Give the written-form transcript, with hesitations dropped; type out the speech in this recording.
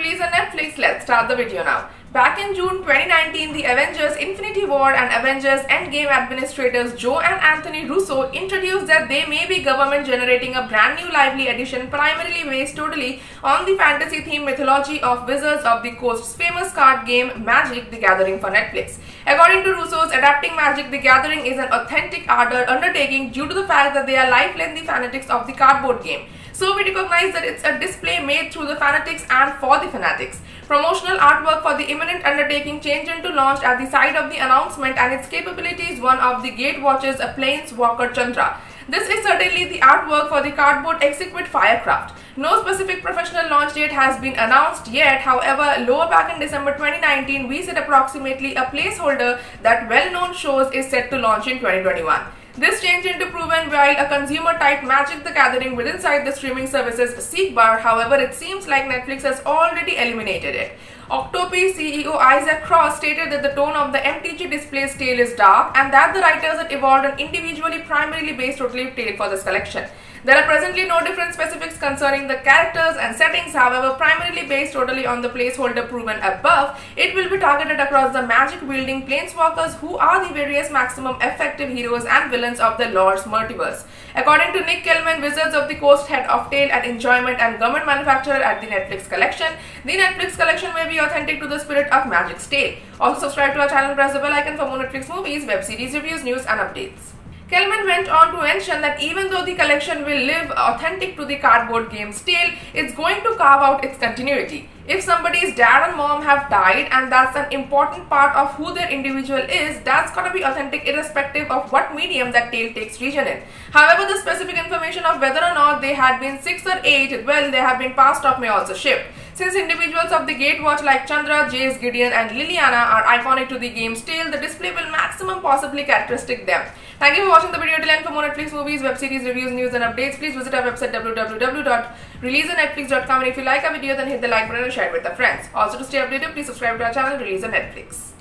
release on Netflix? Let's start the video now. Back in June 2019, the Avengers Infinity War and Avengers Endgame administrators Joe and Anthony Russo introduced that they may be government generating a brand new lively edition primarily based totally on the fantasy themed mythology of Wizards of the Coast's famous card game Magic the Gathering for Netflix. According to Russo's, adapting Magic the Gathering is an authentic undertaking due to the fact that they are lifelong fanatics of the cardboard game. So we recognize that it's a display made through the fanatics and for the fanatics. Promotional artwork for the imminent undertaking changed into launch at the side of the announcement, and its capabilities one of the Gatewatchers, a Planeswalker Chandra. This is certainly the artwork for the cardboard Exquisite Firecraft. No specific professional launch date has been announced yet. However, lower back in December 2019, we said approximately a placeholder that well-known shows is set to launch in 2021. This changed into proven while a consumer-type Magic the Gathering within the streaming services Seekbar. However, it seems like Netflix has already eliminated it. Octopi CEO Isaac Cross stated that the tone of the MTG display's tale is dark and that the writers had evolved an individually primarily based totally tale for this collection. There are presently no different specifics concerning the characters and settings, however, primarily based totally on the placeholder proven above. It will be targeted across the magic-wielding planeswalkers who are the various maximum effective heroes and villains of the Lore's multiverse. According to Nick Kelman, Wizards of the Coast head of Tale and Enjoyment and government manufacturer at the Netflix collection, the Netflix collection may be authentic to the spirit of Magic's tale. Also subscribe to our channel and press the bell icon for more Netflix movies, web series reviews, news and updates. Kelman went on to mention that even though the collection will live authentic to the cardboard game's tale, it's going to carve out its continuity. If somebody's dad and mom have died and that's an important part of who their individual is, that's gonna be authentic irrespective of what medium that tale takes region in. However, the specific information of whether or not they had been 6 or 8, well, they have been passed off may also shift. Since individuals of the Gatewatch like Chandra, Jace, Gideon and Liliana are iconic to the game's tale, the display will maximum possibly characteristic them. Thank you for watching the video till end. For more Netflix movies, web series, reviews, news and updates, please visit our website www.releaseonnetflix.com, and if you like our video then hit the like button and share it with your friends. Also to stay updated, please subscribe to our channel Release on Netflix.